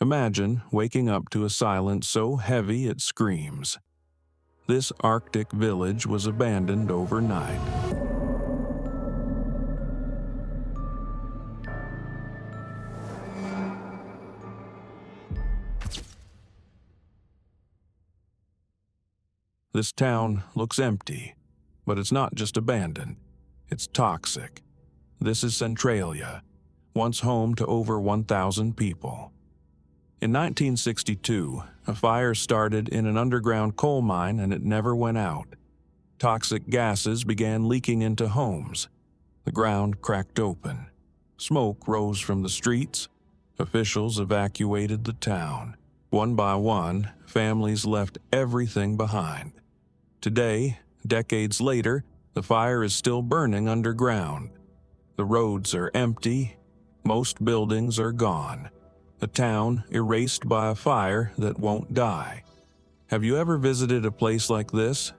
Imagine waking up to a silence so heavy it screams. This Arctic village was abandoned overnight. This town looks empty, but it's not just abandoned. It's toxic. This is Centralia, once home to over 1,000 people. In 1962, a fire started in an underground coal mine and it never went out. Toxic gases began leaking into homes. The ground cracked open. Smoke rose from the streets. Officials evacuated the town. One by one, families left everything behind. Today, decades later, the fire is still burning underground. The roads are empty. Most buildings are gone. A town erased by a fire that won't die. Have you ever visited a place like this?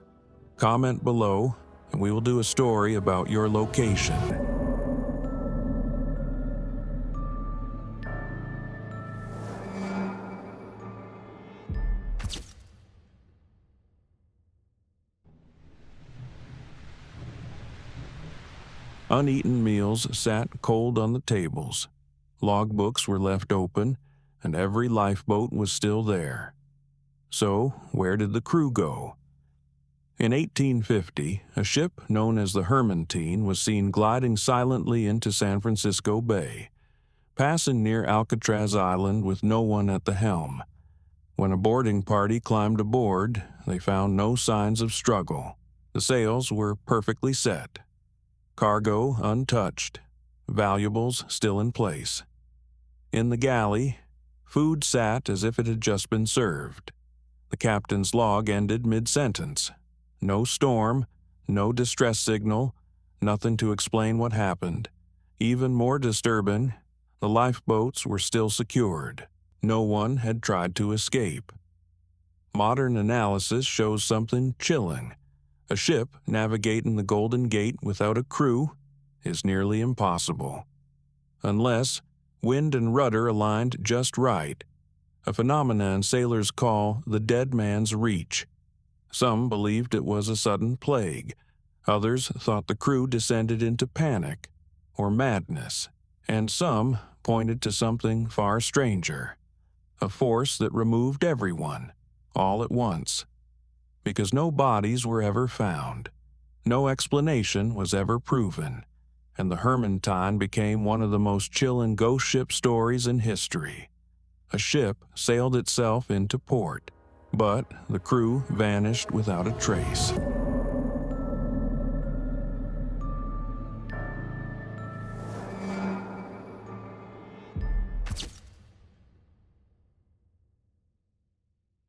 Comment below, and we will do a story about your location. Uneaten meals sat cold on the tables. Logbooks were left open, and every lifeboat was still there. So, where did the crew go? In 1850, a ship known as the Hermantine was seen gliding silently into San Francisco Bay, passing near Alcatraz Island with no one at the helm. When a boarding party climbed aboard, they found no signs of struggle. The sails were perfectly set. Cargo untouched, valuables still in place. In the galley, food sat as if it had just been served. The captain's log ended mid-sentence. No storm, no distress signal, nothing to explain what happened. Even more disturbing, the lifeboats were still secured. No one had tried to escape. Modern analysis shows something chilling. A ship navigating the Golden Gate without a crew is nearly impossible. Unless wind and rudder aligned just right, a phenomenon sailors call the dead man's reach. Some believed it was a sudden plague. Others thought the crew descended into panic or madness. And some pointed to something far stranger, a force that removed everyone, all at once. Because no bodies were ever found, no explanation was ever proven, and the Hermantine became one of the most chilling ghost ship stories in history. A ship sailed itself into port, but the crew vanished without a trace.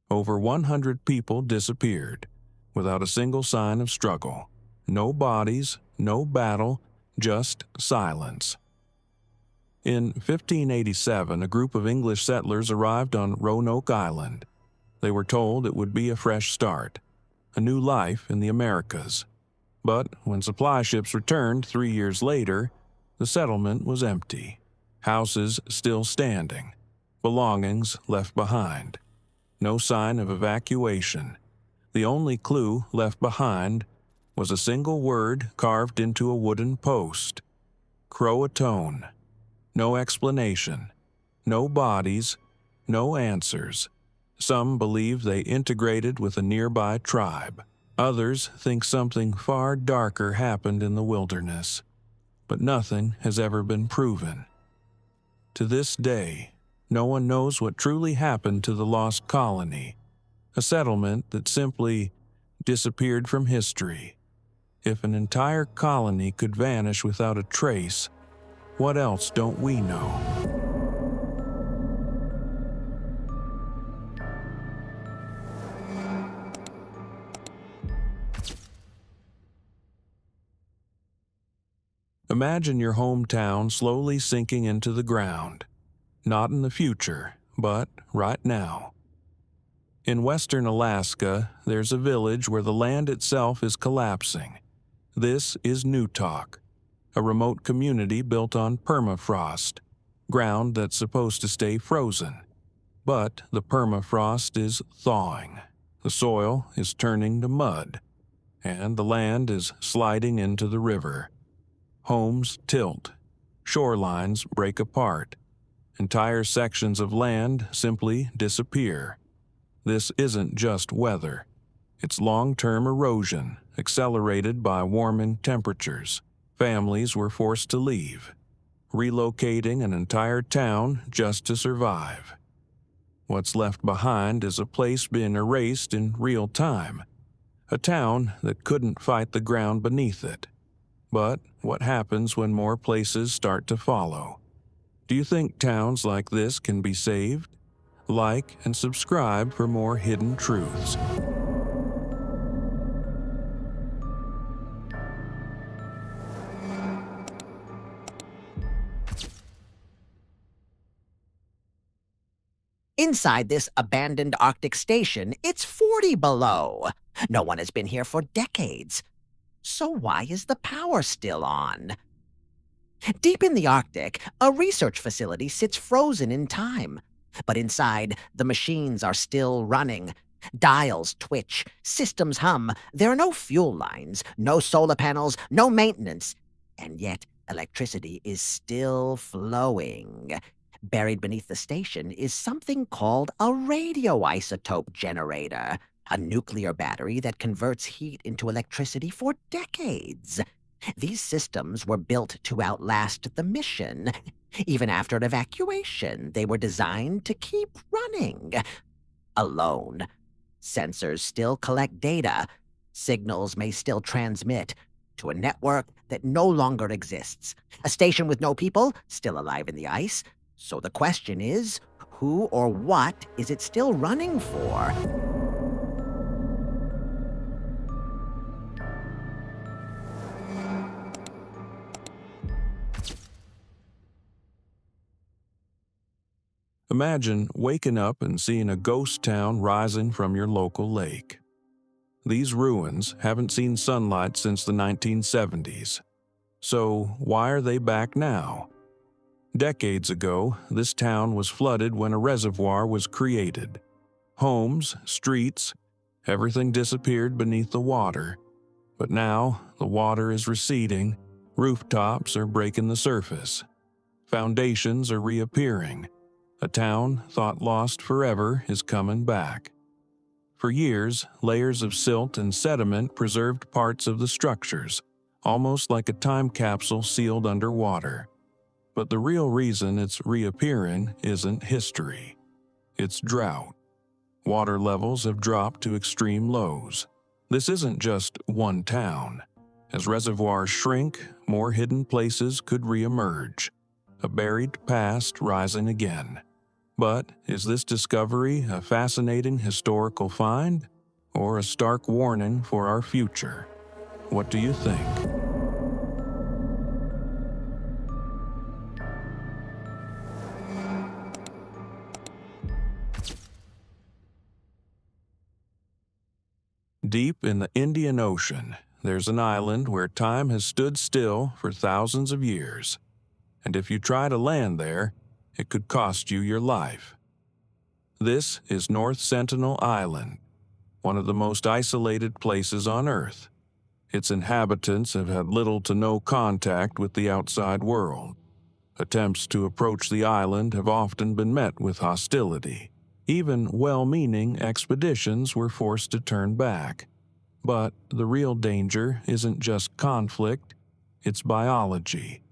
Over 100 people disappeared, without a single sign of struggle. No bodies, no battle, just silence. In 1587, a group of English settlers arrived on Roanoke Island. They were told it would be a fresh start, a new life in the Americas. But when supply ships returned 3 years later, the settlement was empty. Houses still standing, belongings left behind. No sign of evacuation. The only clue left behind was a single word carved into a wooden post: Croatoan. No explanation, no bodies, no answers. Some believe they integrated with a nearby tribe. Others think something far darker happened in the wilderness. But nothing has ever been proven. To this day, no one knows what truly happened to the lost colony, a settlement that simply disappeared from history. If an entire colony could vanish without a trace, what else don't we know? Imagine your hometown slowly sinking into the ground. Not in the future, but right now. In western Alaska, there's a village where the land itself is collapsing. This is Newok, a remote community built on permafrost, ground that's supposed to stay frozen. But the permafrost is thawing, the soil is turning to mud, and the land is sliding into the river. Homes tilt, shorelines break apart, entire sections of land simply disappear. This isn't just weather. It's long-term erosion, accelerated by warming temperatures. Families were forced to leave, relocating an entire town just to survive. What's left behind is a place being erased in real time, a town that couldn't fight the ground beneath it. But what happens when more places start to follow? Do you think towns like this can be saved? Like and subscribe for more hidden truths. Inside this abandoned Arctic station, it's 40 below. No one has been here for decades. So why is the power still on? Deep in the Arctic, a research facility sits frozen in time. But inside, the machines are still running. Dials twitch, systems hum. There are no fuel lines, no solar panels, no maintenance. And yet, electricity is still flowing. Buried beneath the station is something called a radioisotope generator, a nuclear battery that converts heat into electricity for decades. These systems were built to outlast the mission. Even after an evacuation, they were designed to keep running. Alone. Sensors still collect data. Signals may still transmit to a network that no longer exists. A station with no people, still alive in the ice. So the question is, who or what is it still running for? Imagine waking up and seeing a ghost town rising from your local lake. These ruins haven't seen sunlight since the 1970s. So why are they back now? Decades ago, this town was flooded when a reservoir was created. Homes, streets, everything disappeared beneath the water. But now, the water is receding, rooftops are breaking the surface, foundations are reappearing. A town thought lost forever is coming back. For years, layers of silt and sediment preserved parts of the structures, almost like a time capsule sealed underwater. But the real reason it's reappearing isn't history. It's drought. Water levels have dropped to extreme lows. This isn't just one town. As reservoirs shrink, more hidden places could reemerge. A buried past rising again. But is this discovery a fascinating historical find, or a stark warning for our future? What do you think? Deep in the Indian Ocean, there's an island where time has stood still for thousands of years. And if you try to land there, it could cost you your life. This is North Sentinel Island, one of the most isolated places on Earth. Its inhabitants have had little to no contact with the outside world. Attempts to approach the island have often been met with hostility. Even well-meaning expeditions were forced to turn back. But the real danger isn't just conflict, it's biology.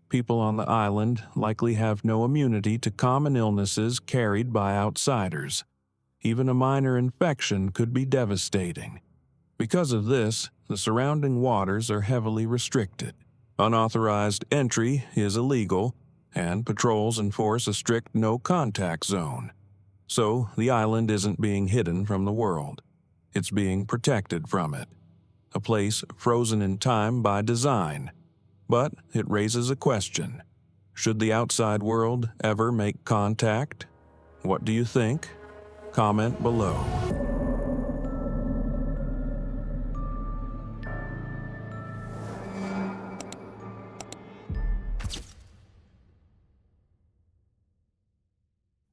People on the island likely have no immunity to common illnesses carried by outsiders. Even a minor infection could be devastating. Because of this, the surrounding waters are heavily restricted. Unauthorized entry is illegal, and patrols enforce a strict no-contact zone. So the island isn't being hidden from the world. It's being protected from it. A place frozen in time by design. But it raises a question. Should the outside world ever make contact? What do you think? Comment below.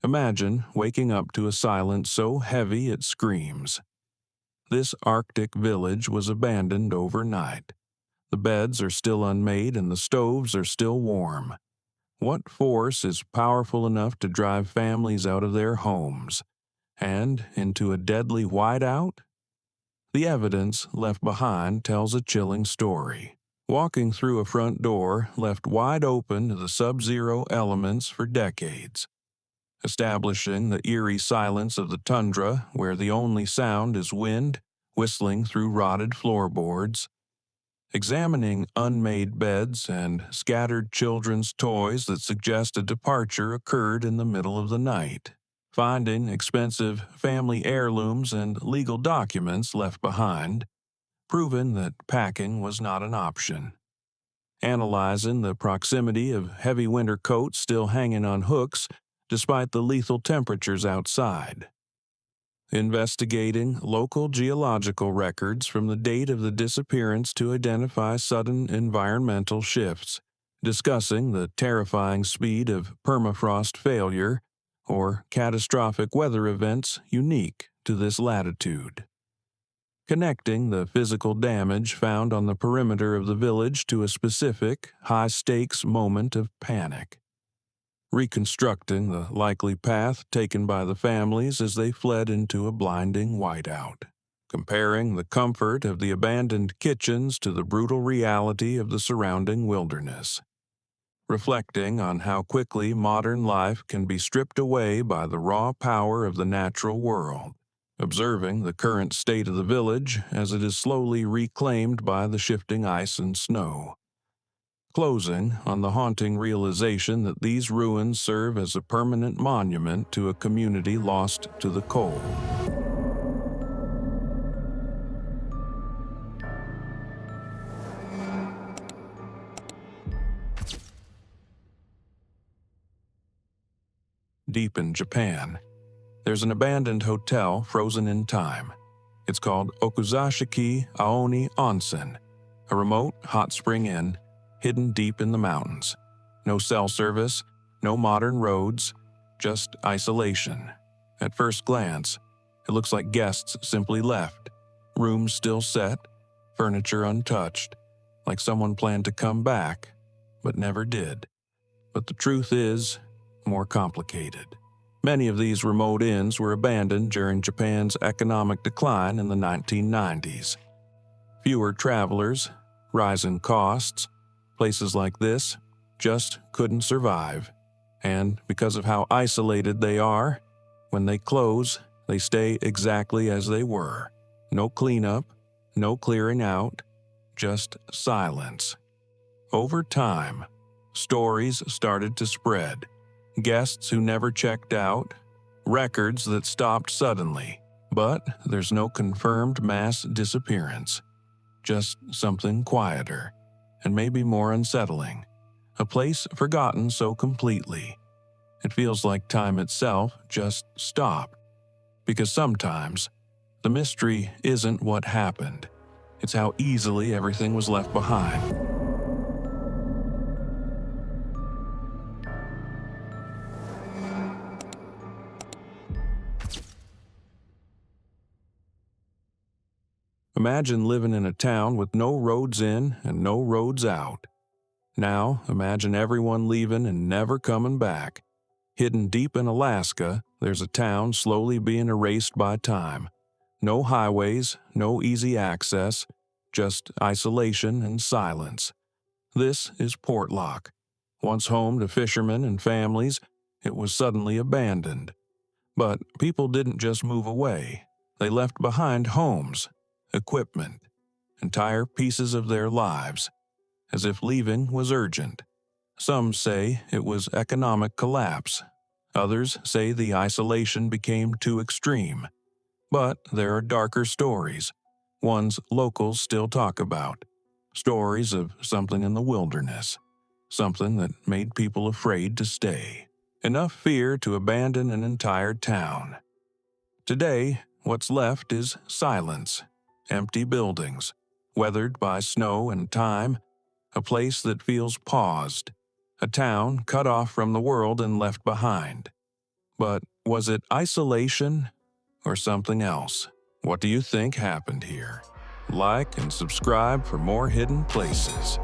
Imagine waking up to a silence so heavy it screams. This Arctic village was abandoned overnight. The beds are still unmade and the stoves are still warm. What force is powerful enough to drive families out of their homes and into a deadly whiteout? The evidence left behind tells a chilling story. Walking through a front door left wide open to the sub-zero elements for decades, establishing the eerie silence of the tundra where the only sound is wind whistling through rotted floorboards. Examining unmade beds and scattered children's toys that suggest a departure occurred in the middle of the night. Finding expensive family heirlooms and legal documents left behind, proving that packing was not an option. Analyzing the proximity of heavy winter coats still hanging on hooks despite the lethal temperatures outside. Investigating local geological records from the date of the disappearance to identify sudden environmental shifts, discussing the terrifying speed of permafrost failure or catastrophic weather events unique to this latitude. Connecting the physical damage found on the perimeter of the village to a specific, high-stakes moment of panic. Reconstructing the likely path taken by the families as they fled into a blinding whiteout. Comparing the comfort of the abandoned kitchens to the brutal reality of the surrounding wilderness. Reflecting on how quickly modern life can be stripped away by the raw power of the natural world. Observing the current state of the village as it is slowly reclaimed by the shifting ice and snow. Closing on the haunting realization that these ruins serve as a permanent monument to a community lost to the cold. Deep in Japan, there's an abandoned hotel frozen in time. It's called Okuzashiki Aoni Onsen, a remote hot spring inn hidden deep in the mountains. No cell service, no modern roads, just isolation. At first glance, it looks like guests simply left, rooms still set, furniture untouched, like someone planned to come back, but never did. But the truth is more complicated. Many of these remote inns were abandoned during Japan's economic decline in the 1990s. Fewer travelers, rising costs, places like this just couldn't survive. And because of how isolated they are, when they close, they stay exactly as they were. No cleanup, no clearing out, just silence. Over time, stories started to spread. Guests who never checked out, records that stopped suddenly. But there's no confirmed mass disappearance. Just something quieter, and maybe more unsettling. A place forgotten so completely. It feels like time itself just stopped. Because sometimes, the mystery isn't what happened. It's how easily everything was left behind. Imagine living in a town with no roads in and no roads out. Now, imagine everyone leaving and never coming back. Hidden deep in Alaska, there's a town slowly being erased by time. No highways, no easy access, just isolation and silence. This is Portlock. Once home to fishermen and families, it was suddenly abandoned. But people didn't just move away. They left behind homes, equipment, entire pieces of their lives, as if leaving was urgent. Some say it was economic collapse. Others say the isolation became too extreme. But there are darker stories, ones locals still talk about. Stories of something in the wilderness, something that made people afraid to stay. Enough fear to abandon an entire town. Today, what's left is silence. Empty buildings, weathered by snow and time, a place that feels paused, a town cut off from the world and left behind. But was it isolation or something else? What do you think happened here? Like and subscribe for more hidden places.